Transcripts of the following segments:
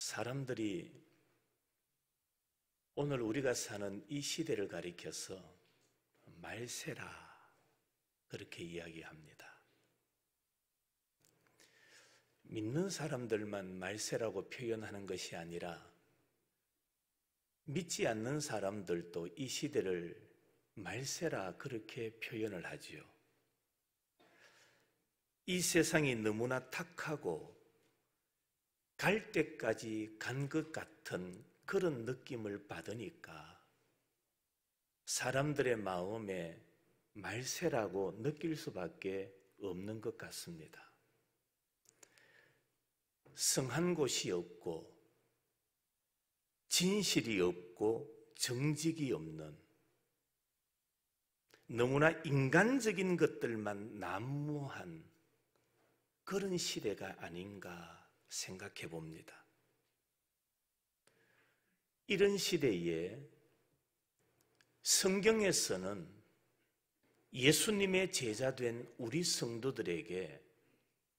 사람들이 오늘 우리가 사는 이 시대를 가리켜서 말세라 그렇게 이야기합니다. 믿는 사람들만 말세라고 표현하는 것이 아니라 믿지 않는 사람들도 이 시대를 말세라 그렇게 표현을 하지요. 이 세상이 너무나 탁하고 갈 때까지 간 것 같은 그런 느낌을 받으니까 사람들의 마음에 말세라고 느낄 수밖에 없는 것 같습니다. 성한 곳이 없고 진실이 없고 정직이 없는 너무나 인간적인 것들만 난무한 그런 시대가 아닌가 생각해 봅니다. 이런 시대에 성경에서는 예수님의 제자된 우리 성도들에게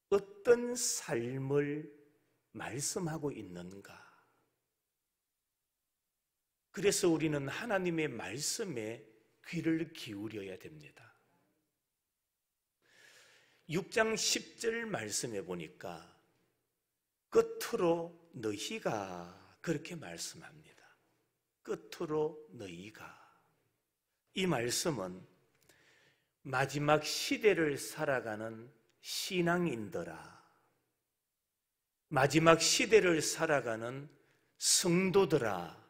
어떤 삶을 말씀하고 있는가? 그래서 우리는 하나님의 말씀에 귀를 기울여야 됩니다. 6장 10절 말씀해 보니까 끝으로 너희가 그렇게 말씀합니다. 끝으로 너희가. 이 말씀은 마지막 시대를 살아가는 신앙인들아, 마지막 시대를 살아가는 성도들아,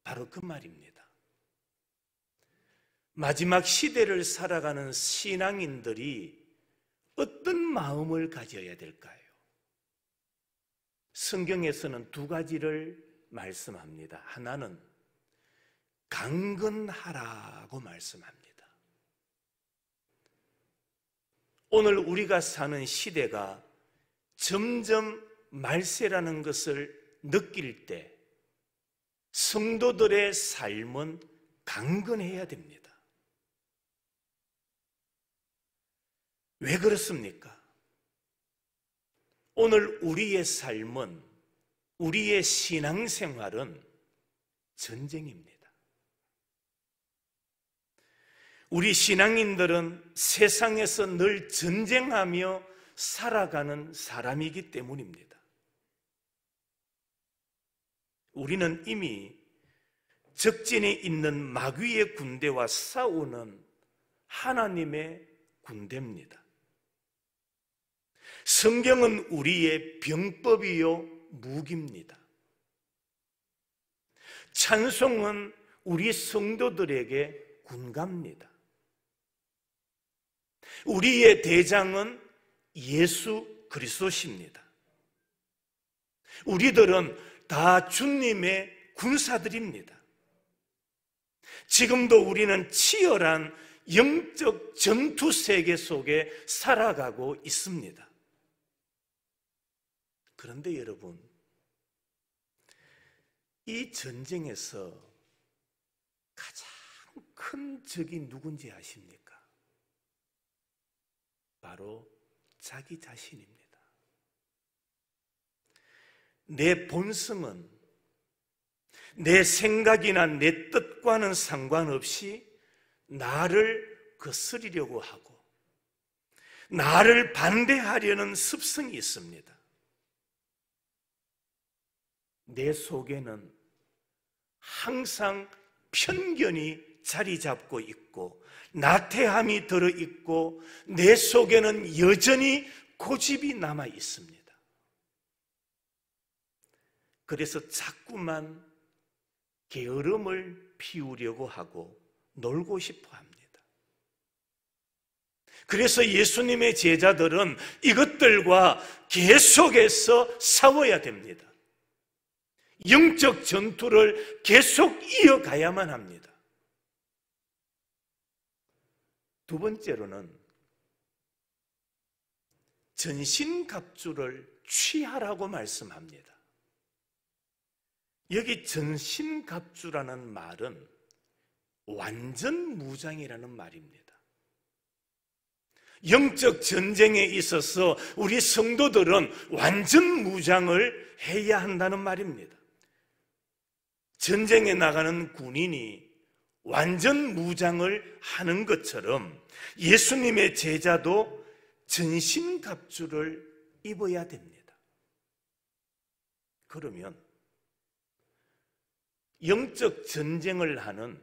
바로 그 말입니다. 마지막 시대를 살아가는 신앙인들이 어떤 마음을 가져야 될까요? 성경에서는 두 가지를 말씀합니다. 하나는 강건하라고 말씀합니다. 오늘 우리가 사는 시대가 점점 말세라는 것을 느낄 때 성도들의 삶은 강건해야 됩니다. 왜 그렇습니까? 오늘 우리의 삶은, 우리의 신앙생활은 전쟁입니다. 우리 신앙인들은 세상에서 늘 전쟁하며 살아가는 사람이기 때문입니다. 우리는 이미 적진에 있는 마귀의 군대와 싸우는 하나님의 군대입니다. 성경은 우리의 병법이요 무기입니다. 찬송은 우리 성도들에게 군갑니다. 우리의 대장은 예수 그리스도십니다. 우리들은 다 주님의 군사들입니다. 지금도 우리는 치열한 영적 전투 세계 속에 살아가고 있습니다. 그런데 여러분, 이 전쟁에서 가장 큰 적이 누군지 아십니까? 바로 자기 자신입니다. 내 본성은 내 생각이나 내 뜻과는 상관없이 나를 거스리려고 하고 나를 반대하려는 습성이 있습니다. 내 속에는 항상 편견이 자리 잡고 있고 나태함이 들어있고 내 속에는 여전히 고집이 남아 있습니다. 그래서 자꾸만 게으름을 피우려고 하고 놀고 싶어 합니다. 그래서 예수님의 제자들은 이것들과 계속해서 싸워야 됩니다. 영적 전투를 계속 이어가야만 합니다. 두 번째로는 전신갑주를 취하라고 말씀합니다. 여기 전신갑주라는 말은 완전 무장이라는 말입니다. 영적 전쟁에 있어서 우리 성도들은 완전 무장을 해야 한다는 말입니다. 전쟁에 나가는 군인이 완전 무장을 하는 것처럼 예수님의 제자도 전신갑주를 입어야 됩니다. 그러면 영적 전쟁을 하는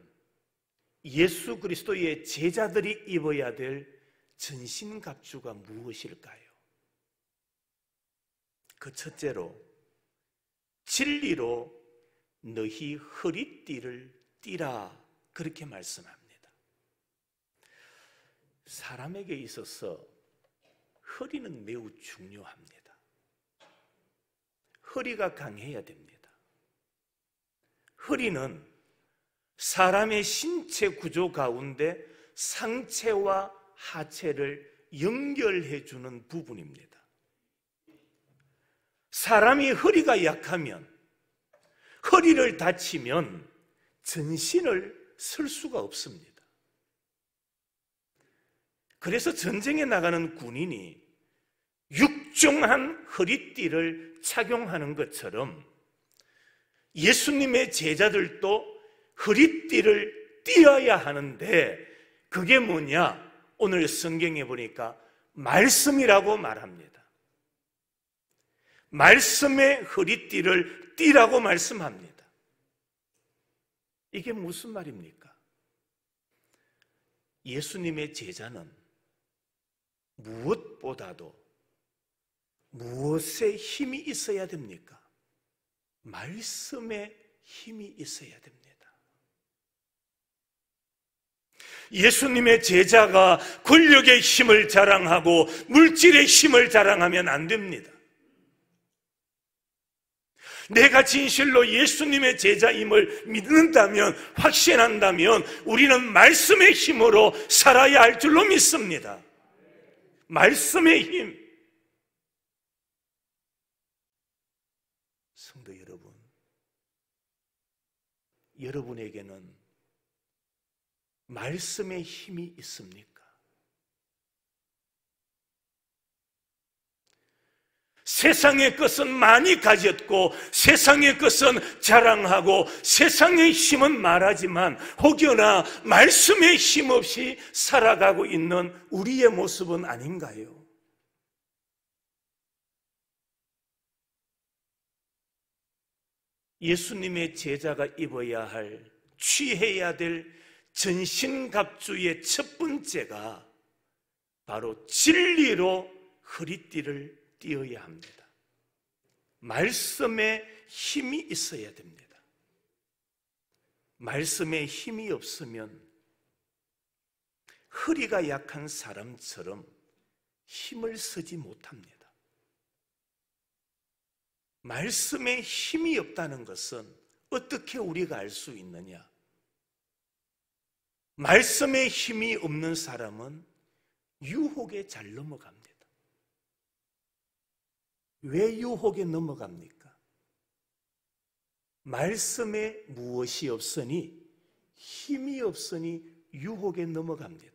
예수 그리스도의 제자들이 입어야 될 전신갑주가 무엇일까요? 그 첫째로 진리로 너희 허리띠를 띠라, 그렇게 말씀합니다. 사람에게 있어서 허리는 매우 중요합니다. 허리가 강해야 됩니다. 허리는 사람의 신체 구조 가운데 상체와 하체를 연결해 주는 부분입니다. 사람이 허리가 약하면, 허리를 다치면 전신을 쓸 수가 없습니다. 그래서 전쟁에 나가는 군인이 육중한 허리띠를 착용하는 것처럼 예수님의 제자들도 허리띠를 띠어야 하는데, 그게 뭐냐? 오늘 성경에 보니까 말씀이라고 말합니다. 말씀의 허리띠를 띠라고 말씀합니다. 이게 무슨 말입니까? 예수님의 제자는 무엇보다도 무엇에 힘이 있어야 됩니까? 말씀에 힘이 있어야 됩니다. 예수님의 제자가 권력의 힘을 자랑하고 물질의 힘을 자랑하면 안 됩니다. 내가 진실로 예수님의 제자임을 믿는다면, 확신한다면 우리는 말씀의 힘으로 살아야 할 줄로 믿습니다. 말씀의 힘. 성도 여러분, 여러분에게는 말씀의 힘이 있습니까? 세상의 것은 많이 가졌고 세상의 것은 자랑하고 세상의 힘은 말하지만 혹여나 말씀의 힘 없이 살아가고 있는 우리의 모습은 아닌가요? 예수님의 제자가 입어야 할, 취해야 될 전신갑주의 첫 번째가 바로 진리로 허리띠를 띠어야 합니다. 말씀에 힘이 있어야 됩니다. 말씀에 힘이 없으면 허리가 약한 사람처럼 힘을 쓰지 못합니다. 말씀에 힘이 없다는 것은 어떻게 우리가 알 수 있느냐? 말씀에 힘이 없는 사람은 유혹에 잘 넘어갑니다. 왜 유혹에 넘어갑니까? 말씀에 무엇이 없으니, 힘이 없으니 유혹에 넘어갑니다.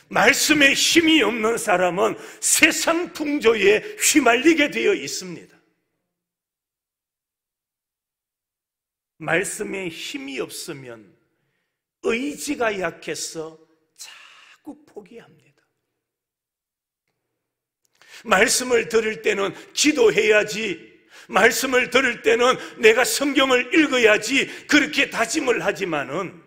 말씀에 힘이 없는 사람은 세상 풍조에 휘말리게 되어 있습니다. 말씀에 힘이 없으면 의지가 약해서 자꾸 포기합니다. 말씀을 들을 때는 기도해야지, 말씀을 들을 때는 내가 성경을 읽어야지, 그렇게 다짐을 하지만은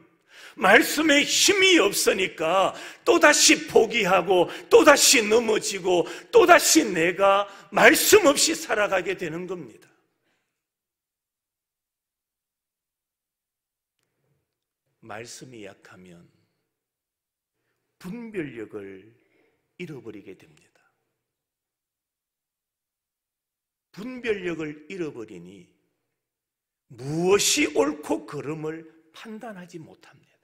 말씀에 힘이 없으니까 또다시 포기하고 또다시 넘어지고 또다시 내가 말씀 없이 살아가게 되는 겁니다. 말씀이 약하면 분별력을 잃어버리게 됩니다. 분별력을 잃어버리니 무엇이 옳고 그름을 판단하지 못합니다.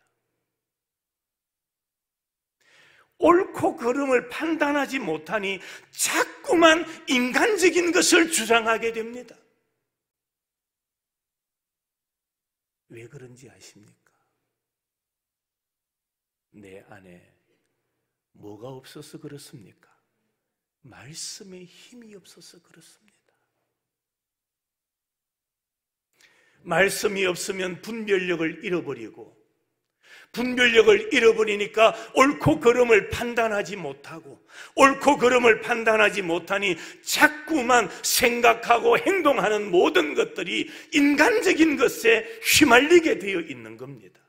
옳고 그름을 판단하지 못하니 자꾸만 인간적인 것을 주장하게 됩니다. 왜 그런지 아십니까? 내 안에 뭐가 없어서 그렇습니까? 말씀에 힘이 없어서 그렇습니다. 말씀이 없으면 분별력을 잃어버리고, 분별력을 잃어버리니까 옳고 그름을 판단하지 못하고, 옳고 그름을 판단하지 못하니 자꾸만 생각하고 행동하는 모든 것들이 인간적인 것에 휘말리게 되어 있는 겁니다.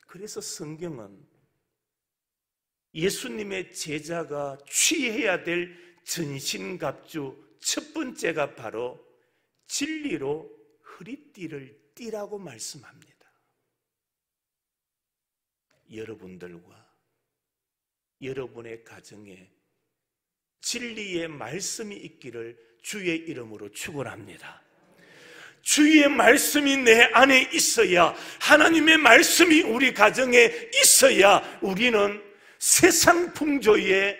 그래서 성경은 예수님의 제자가 취해야 될 전신갑주 첫 번째가 바로 진리로 허리띠를 띠라고 말씀합니다. 여러분들과 여러분의 가정에 진리의 말씀이 있기를 주의 이름으로 축원합니다. 주의 말씀이 내 안에 있어야, 하나님의 말씀이 우리 가정에 있어야 우리는 세상 풍조에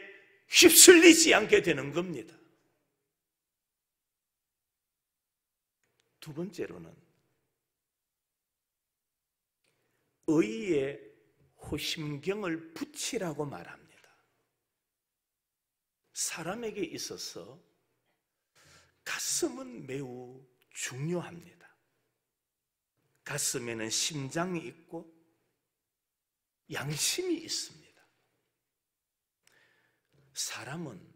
휩쓸리지 않게 되는 겁니다. 두 번째로는 의의 호심경을 붙이라고 말합니다. 사람에게 있어서 가슴은 매우 중요합니다. 가슴에는 심장이 있고 양심이 있습니다. 사람은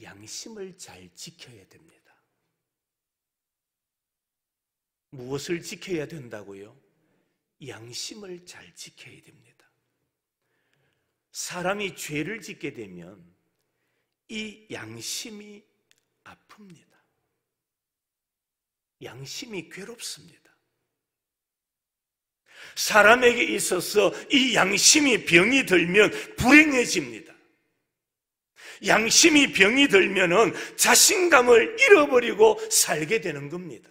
양심을 잘 지켜야 됩니다. 무엇을 지켜야 된다고요? 양심을 잘 지켜야 됩니다. 사람이 죄를 짓게 되면 이 양심이 아픕니다. 양심이 괴롭습니다. 사람에게 있어서 이 양심이 병이 들면 불행해집니다. 양심이 병이 들면은 자신감을 잃어버리고 살게 되는 겁니다.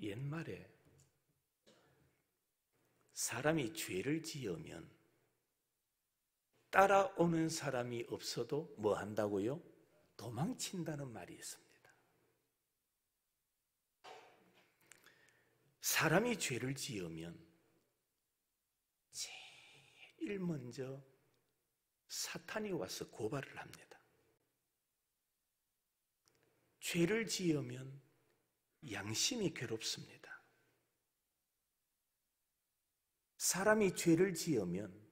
옛말에 사람이 죄를 지으면 따라오는 사람이 없어도 뭐 한다고요? 도망친다는 말이 있습니다. 사람이 죄를 지으면 제일 먼저 사탄이 와서 고발을 합니다. 죄를 지으면 양심이 괴롭습니다. 사람이 죄를 지으면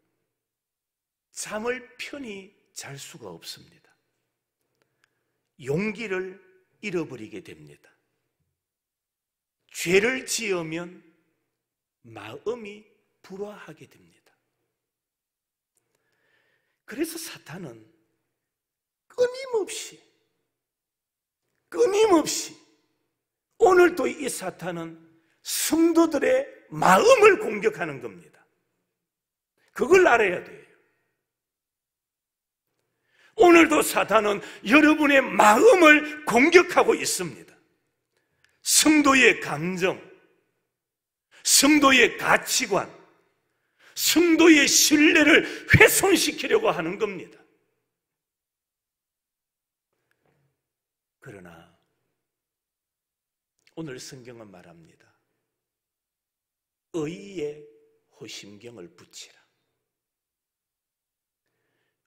잠을 편히 잘 수가 없습니다. 용기를 잃어버리게 됩니다. 죄를 지으면 마음이 불화하게 됩니다. 그래서 사탄은 끊임없이 오늘도 이 사탄은 성도들의 마음을 공격하는 겁니다. 그걸 알아야 돼요. 오늘도 사탄은 여러분의 마음을 공격하고 있습니다. 성도의 감정, 성도의 가치관, 성도의 신뢰를 훼손시키려고 하는 겁니다. 그러나 오늘 성경은 말합니다. 의의 호심경을 붙이라.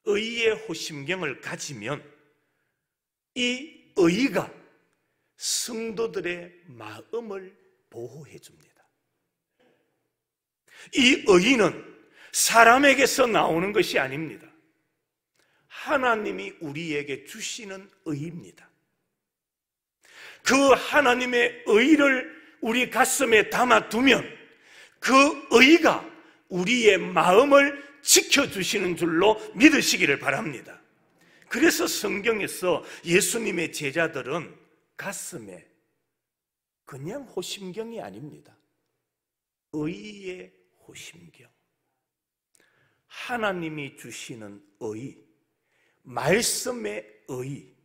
의의 호심경을 가지면 이 의가 성도들의 마음을 보호해 줍니다. 이 의는 사람에게서 나오는 것이 아닙니다. 하나님이 우리에게 주시는 의입니다. 그 하나님의 의를 우리 가슴에 담아두면 그 의가 우리의 마음을 지켜주시는 줄로 믿으시기를 바랍니다. 그래서 성경에서 예수님의 제자들은 가슴에 그냥 호심경이 아닙니다. 의의 호심경. 하나님이 주시는 의, 말씀의 의,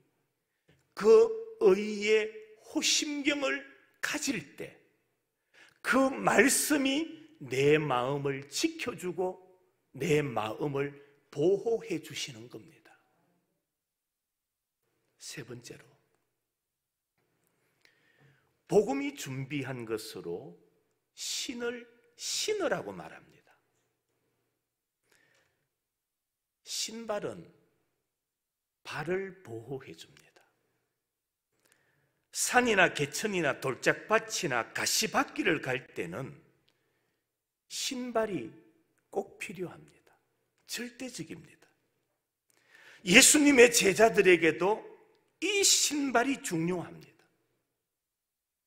그 의의 호심경을 가질 때 그 말씀이 내 마음을 지켜주고 내 마음을 보호해 주시는 겁니다. 세 번째로, 복음이 준비한 것으로 신을 신으라고 말합니다. 신발은 발을 보호해 줍니다. 산이나 개천이나 돌짝밭이나 가시밭길을 갈 때는 신발이 꼭 필요합니다. 절대적입니다. 예수님의 제자들에게도 이 신발이 중요합니다.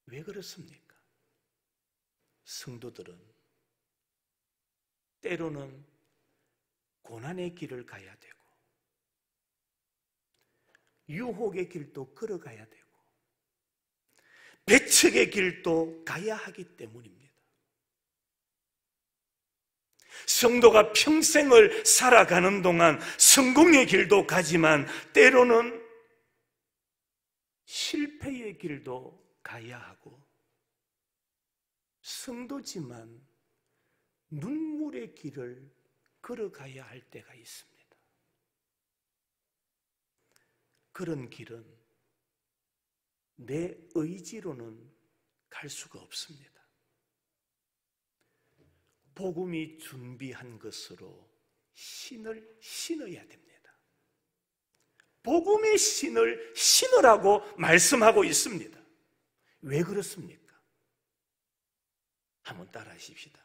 왜 그렇습니까? 성도들은 때로는 고난의 길을 가야 되고 유혹의 길도 걸어가야 되고 배척의 길도 가야 하기 때문입니다. 성도가 평생을 살아가는 동안 성공의 길도 가지만 때로는 실패의 길도 가야 하고 성도지만 눈물의 길을 걸어가야 할 때가 있습니다. 그런 길은 내 의지로는 갈 수가 없습니다. 복음이 준비한 것으로 신을 신어야 됩니다. 복음의 신을 신으라고 말씀하고 있습니다. 왜 그렇습니까? 한번 따라 하십시다.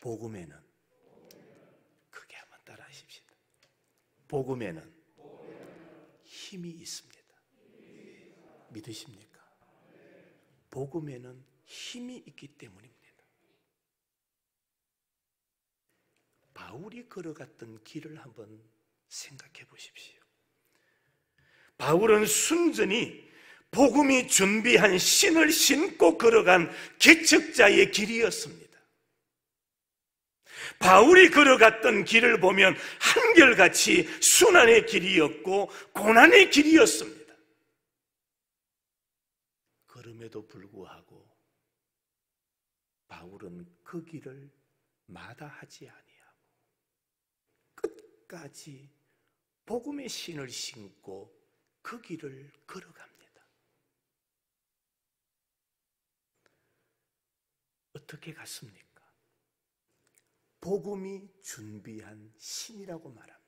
복음에는, 크게 한번 따라 하십시다. 복음에는 힘이 있습니다. 믿으십니까? 복음에는 힘이 있기 때문입니다. 바울이 걸어갔던 길을 한번 생각해 보십시오. 바울은 순전히 복음이 준비한 신을 신고 걸어간 개척자의 길이었습니다. 바울이 걸어갔던 길을 보면 한결같이 순환의 길이었고 고난의 길이었습니다. 그럼에도 불구하고 바울은 그 길을 마다하지 아니하고 끝까지 복음의 신을 신고 그 길을 걸어갑니다. 어떻게 갔습니까? 복음이 준비한 신이라고 말합니다.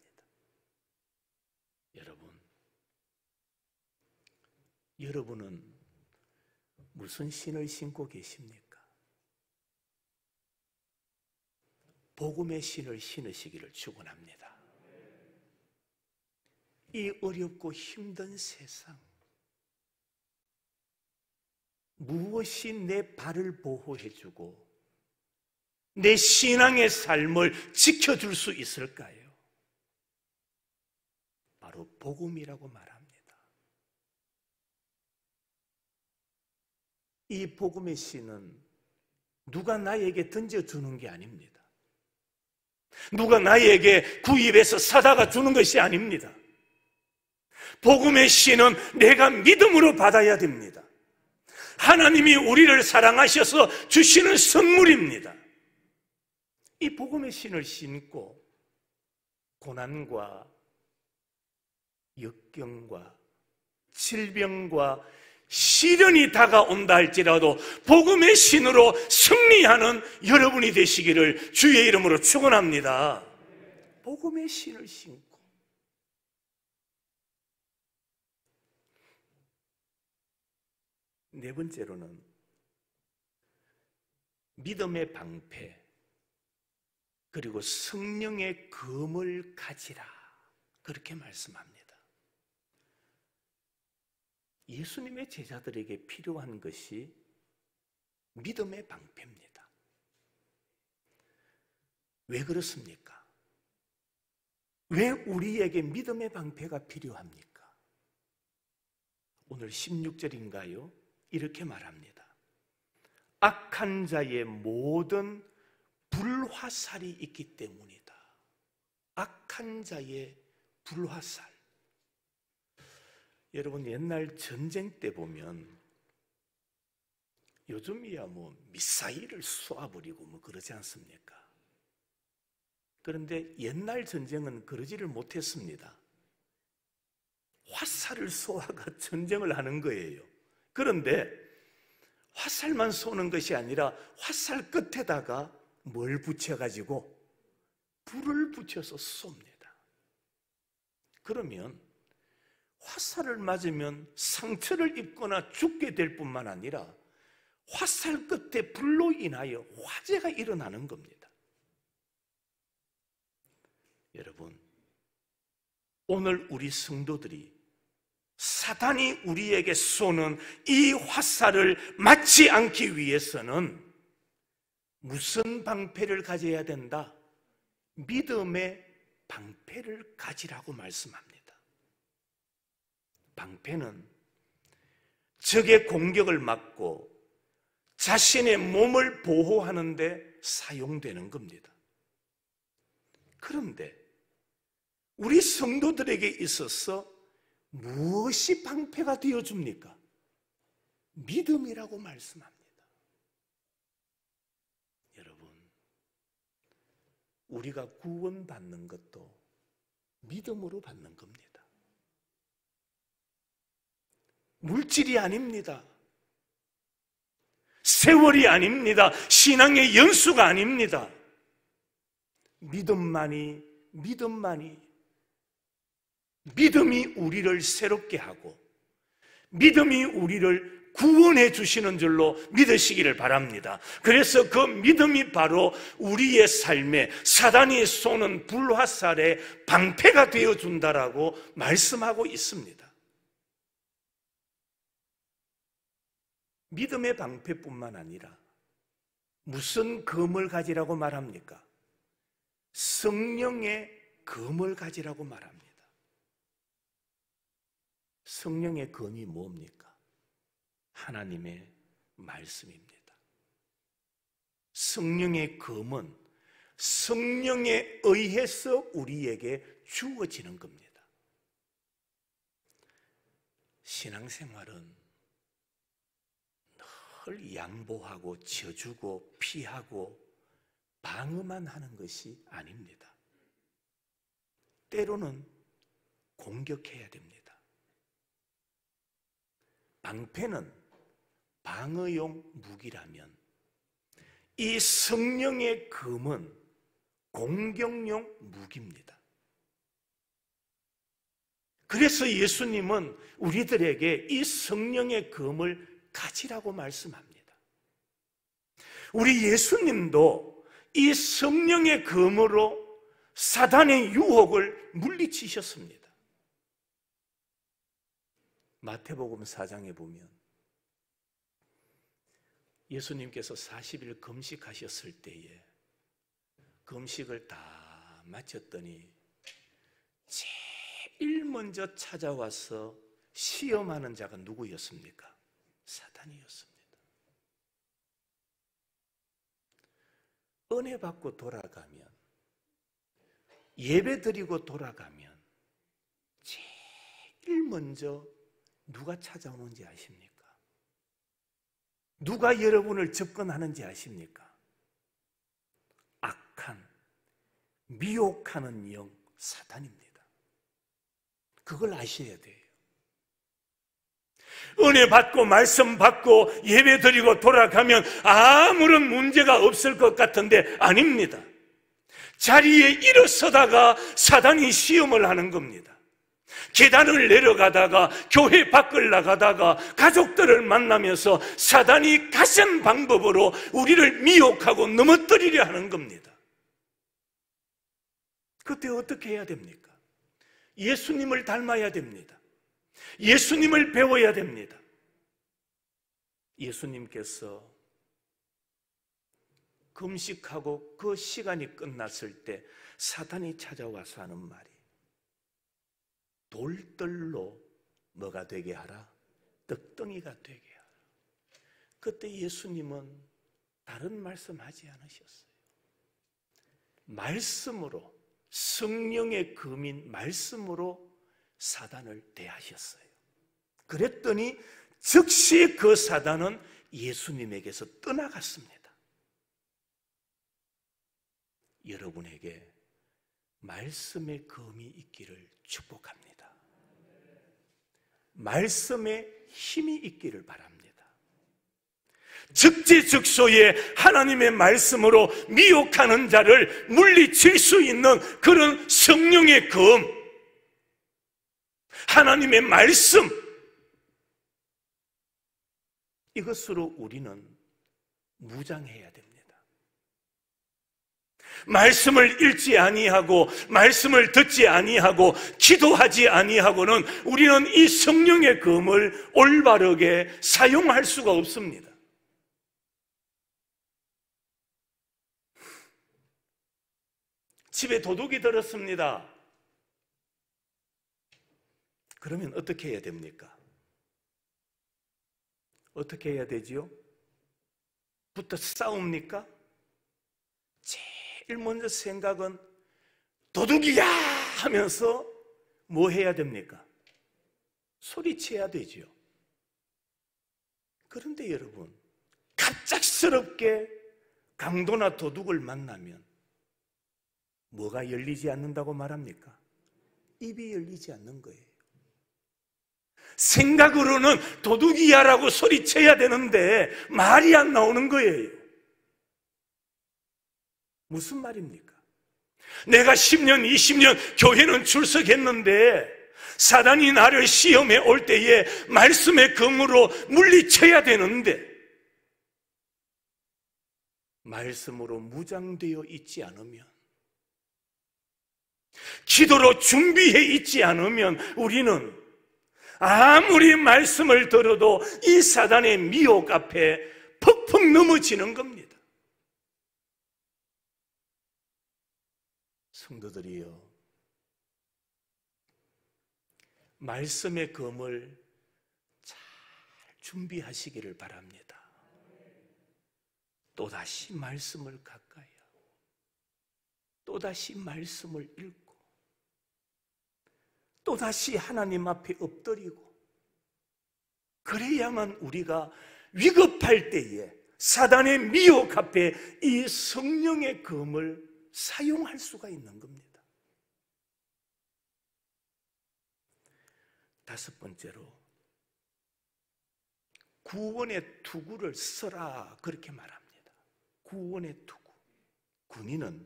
여러분은 무슨 신을 신고 계십니까? 복음의 신을 신으시기를 축원합니다. 이 어렵고 힘든 세상, 무엇이 내 발을 보호해주고 내 신앙의 삶을 지켜줄 수 있을까요? 바로 복음이라고 말합니다. 이 복음의 신은 누가 나에게 던져주는 게 아닙니다. 누가 나에게 구입해서 사다가 주는 것이 아닙니다. 복음의 신은 내가 믿음으로 받아야 됩니다. 하나님이 우리를 사랑하셔서 주시는 선물입니다. 이 복음의 신을 신고 고난과 역경과 질병과 시련이 다가온다 할지라도 복음의 신으로 승리하는 여러분이 되시기를 주의 이름으로 축원합니다. 복음의 신을 신고 네 번째로는 믿음의 방패 그리고 성령의 검을 가지라 그렇게 말씀합니다. 예수님의 제자들에게 필요한 것이 믿음의 방패입니다. 왜 그렇습니까? 왜 우리에게 믿음의 방패가 필요합니까? 오늘 16절인가요? 이렇게 말합니다. 악한 자의 모든 불화살이 있기 때문이다. 악한 자의 불화살. 여러분 옛날 전쟁 때 보면 요즘이야 미사일을 쏘아버리고 그러지 않습니까? 그런데 옛날 전쟁은 그러지를 못했습니다. 화살을 쏘아가 전쟁을 하는 거예요. 그런데 화살만 쏘는 것이 아니라 화살 끝에다가 뭘 붙여가지고 불을 붙여서 쏩니다. 그러면 화살을 맞으면 상처를 입거나 죽게 될 뿐만 아니라 화살 끝에 불로 인하여 화재가 일어나는 겁니다. 여러분, 오늘 우리 성도들이 사단이 우리에게 쏘는 이 화살을 맞지 않기 위해서는 무슨 방패를 가져야 된다? 믿음의 방패를 가지라고 말씀합니다. 방패는 적의 공격을 막고 자신의 몸을 보호하는 데 사용되는 겁니다. 그런데 우리 성도들에게 있어서 무엇이 방패가 되어줍니까? 믿음이라고 말씀합니다. 여러분, 우리가 구원받는 것도 믿음으로 받는 겁니다. 물질이 아닙니다. 세월이 아닙니다. 신앙의 연수가 아닙니다. 믿음이 우리를 새롭게 하고 믿음이 우리를 구원해 주시는 줄로 믿으시기를 바랍니다. 그래서 그 믿음이 바로 우리의 삶에 사단이 쏘는 불화살의 방패가 되어준다라고 말씀하고 있습니다. 믿음의 방패뿐만 아니라 무슨 검을 가지라고 말합니까? 성령의 검을 가지라고 말합니다. 성령의 검이 뭡니까? 하나님의 말씀입니다. 성령의 검은 성령에 의해서 우리에게 주어지는 겁니다. 신앙생활은 늘 양보하고 져주고 피하고 방어만 하는 것이 아닙니다. 때로는 공격해야 됩니다. 방패는 방어용 무기라면 이 성령의 검은 공격용 무기입니다. 그래서 예수님은 우리들에게 이 성령의 검을 가지라고 말씀합니다. 우리 예수님도 이 성령의 검으로 사단의 유혹을 물리치셨습니다. 마태복음 4장에 보면 예수님께서 40일 금식하셨을 때에 금식을 다 마쳤더니 제일 먼저 찾아와서 시험하는 자가 누구였습니까? 사단이었습니다. 은혜 받고 돌아가면, 예배 드리고 돌아가면 제일 먼저 누가 찾아오는지 아십니까? 누가 여러분을 접근하는지 아십니까? 악한, 미혹하는 영, 사단입니다. 그걸 아셔야 돼요. 은혜 받고 말씀 받고 예배 드리고 돌아가면 아무런 문제가 없을 것 같은데 아닙니다. 자리에 일어서다가 사단이 시험을 하는 겁니다. 계단을 내려가다가 교회 밖을 나가다가 가족들을 만나면서 사단이 가신 방법으로 우리를 미혹하고 넘어뜨리려 하는 겁니다. 그때 어떻게 해야 됩니까? 예수님을 닮아야 됩니다. 예수님을 배워야 됩니다. 예수님께서 금식하고 그 시간이 끝났을 때 사단이 찾아와서 하는 말이 돌들로 뭐가 되게 하라? 떡덩이가 되게 하라. 그때 예수님은 다른 말씀하지 않으셨어요. 말씀으로, 성령의 검인 말씀으로 사단을 대하셨어요. 그랬더니 즉시 그 사단은 예수님에게서 떠나갔습니다. 여러분에게 말씀의 검이 있기를 축복합니다. 말씀의 힘이 있기를 바랍니다. 적재적소에 하나님의 말씀으로 미혹하는 자를 물리칠 수 있는 그런 성령의 검, 하나님의 말씀, 이것으로 우리는 무장해야 됩니다. 말씀을 읽지 아니하고 말씀을 듣지 아니하고 기도하지 아니하고는 우리는 이 성령의 검을 올바르게 사용할 수가 없습니다. 집에 도둑이 들었습니다. 그러면 어떻게 해야 됩니까? 어떻게 해야 되지요? 부터 싸웁니까? 제일 먼저 생각은 도둑이야 하면서 뭐 해야 됩니까? 소리쳐야 되지요. 그런데 여러분, 갑작스럽게 강도나 도둑을 만나면 뭐가 열리지 않는다고 말합니까? 입이 열리지 않는 거예요. 생각으로는 도둑이야라고 소리쳐야 되는데 말이 안 나오는 거예요. 무슨 말입니까? 내가 10년, 20년 교회는 출석했는데 사단이 나를 시험에 올 때에 말씀의 검으로 물리쳐야 되는데 말씀으로 무장되어 있지 않으면, 기도로 준비해 있지 않으면 우리는 아무리 말씀을 들어도 이 사단의 미혹 앞에 퍽퍽 넘어지는 겁니다. 성도들이여, 말씀의 검을 잘 준비하시기를 바랍니다. 또다시 말씀을 가까이 하고 또다시 말씀을 읽고 또다시 하나님 앞에 엎드리고, 그래야만 우리가 위급할 때에 사단의 미혹 앞에 이 성령의 검을 사용할 수가 있는 겁니다. 다섯 번째로, 구원의 투구를 써라, 그렇게 말합니다. 구원의 투구. 군인은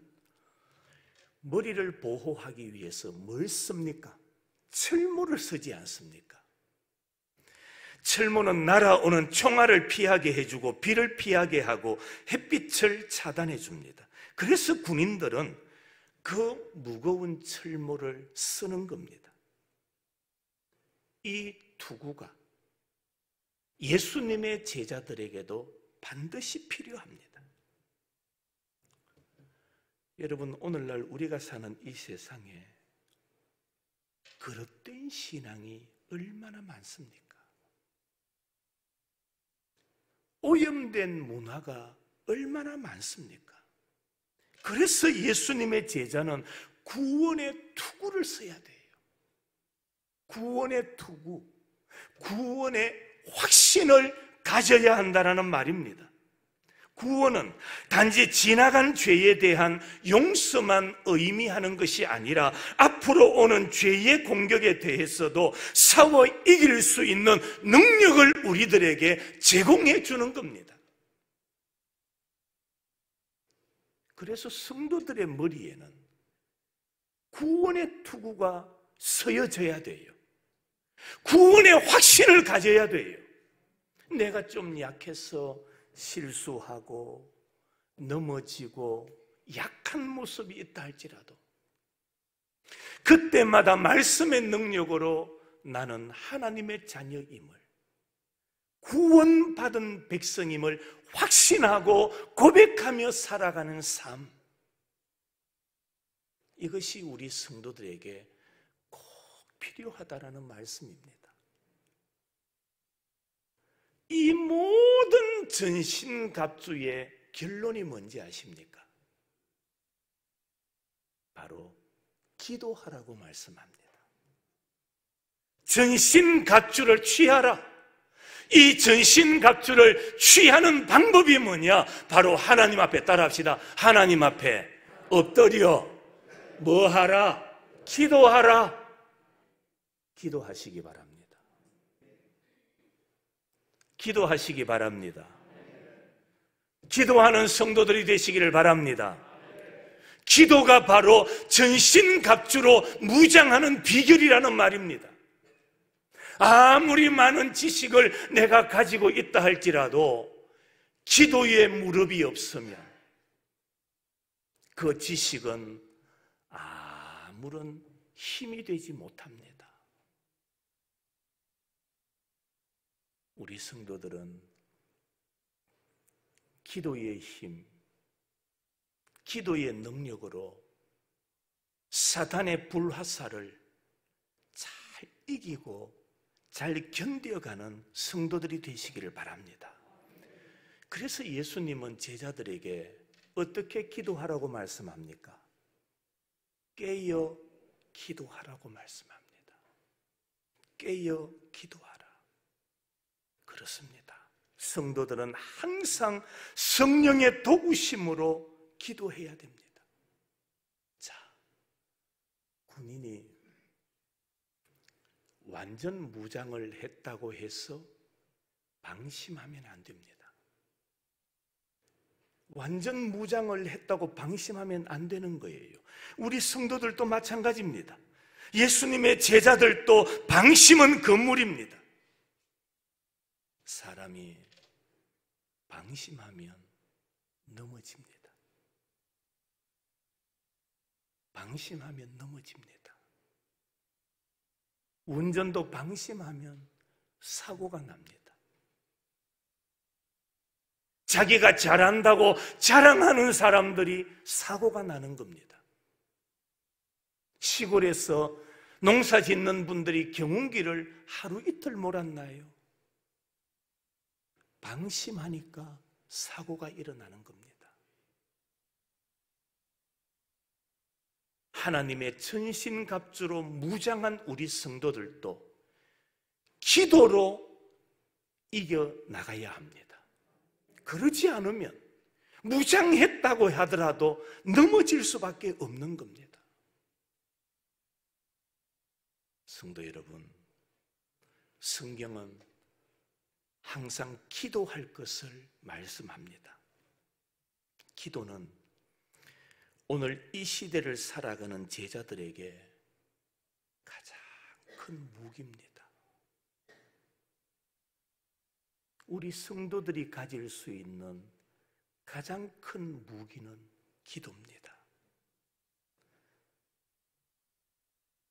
머리를 보호하기 위해서 뭘 씁니까? 철모를 쓰지 않습니까? 철모는 날아오는 총알을 피하게 해주고 비를 피하게 하고 햇빛을 차단해 줍니다. 그래서 군인들은 그 무거운 철모를 쓰는 겁니다. 이 투구가 예수님의 제자들에게도 반드시 필요합니다. 여러분, 오늘날 우리가 사는 이 세상에 그릇된 신앙이 얼마나 많습니까? 오염된 문화가 얼마나 많습니까? 그래서 예수님의 제자는 구원의 투구를 써야 돼요. 구원의 투구, 구원의 확신을 가져야 한다는 말입니다. 구원은 단지 지나간 죄에 대한 용서만 의미하는 것이 아니라 앞으로 오는 죄의 공격에 대해서도 싸워 이길 수 있는 능력을 우리들에게 제공해 주는 겁니다. 그래서 성도들의 머리에는 구원의 투구가 서여져야 돼요. 구원의 확신을 가져야 돼요. 내가 좀 약해서 실수하고 넘어지고 약한 모습이 있다 할지라도 그때마다 말씀의 능력으로 나는 하나님의 자녀임을, 구원받은 백성임을 확신하고 고백하며 살아가는 삶, 이것이 우리 성도들에게 꼭 필요하다라는 말씀입니다. 이 모든 전신갑주의 결론이 뭔지 아십니까? 바로 기도하라고 말씀합니다. 전신갑주를 취하라. 이 전신갑주를 취하는 방법이 뭐냐? 바로 하나님 앞에 따라합시다. 하나님 앞에 엎드려 뭐하라? 기도하라. 기도하시기 바랍니다. 기도하시기 바랍니다. 기도하는 성도들이 되시기를 바랍니다. 기도가 바로 전신갑주로 무장하는 비결이라는 말입니다. 아무리 많은 지식을 내가 가지고 있다 할지라도 기도에 무릎이 없으면 그 지식은 아무런 힘이 되지 못합니다. 우리 성도들은 기도의 힘, 기도의 능력으로 사탄의 불화살을 잘 이기고 잘 견뎌가는 성도들이 되시기를 바랍니다. 그래서 예수님은 제자들에게 어떻게 기도하라고 말씀합니까? 깨어 기도하라고 말씀합니다. 깨어 기도하라. 그렇습니다. 성도들은 항상 성령의 도우심으로 기도해야 됩니다. 자, 군인이 완전 무장을 했다고 해서 방심하면 안 됩니다. 완전 무장을 했다고 방심하면 안 되는 거예요. 우리 성도들도 마찬가지입니다. 예수님의 제자들도 방심은 금물입니다. 사람이 방심하면 넘어집니다. 방심하면 넘어집니다. 운전도 방심하면 사고가 납니다. 자기가 잘한다고 자랑하는 사람들이 사고가 나는 겁니다. 시골에서 농사 짓는 분들이 경운기를 하루 이틀 몰았나요? 방심하니까 사고가 일어나는 겁니다. 하나님의 전신갑주로 무장한 우리 성도들도 기도로 이겨나가야 합니다. 그러지 않으면 무장했다고 하더라도 넘어질 수밖에 없는 겁니다. 성도 여러분, 성경은 항상 기도할 것을 말씀합니다. 기도는 오늘 이 시대를 살아가는 제자들에게 가장 큰 무기입니다. 우리 성도들이 가질 수 있는 가장 큰 무기는 기도입니다.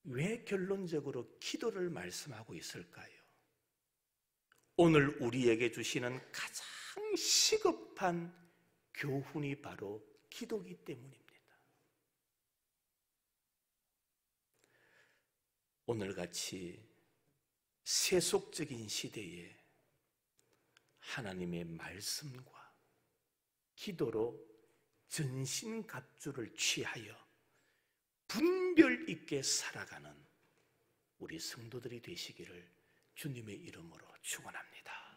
왜 결론적으로 기도를 말씀하고 있을까요? 오늘 우리에게 주시는 가장 시급한 교훈이 바로 기도이기 때문입니다. 오늘같이 세속적인 시대에 하나님의 말씀과 기도로 전신갑주를 취하여 분별 있게 살아가는 우리 성도들이 되시기를 주님의 이름으로 축원합니다.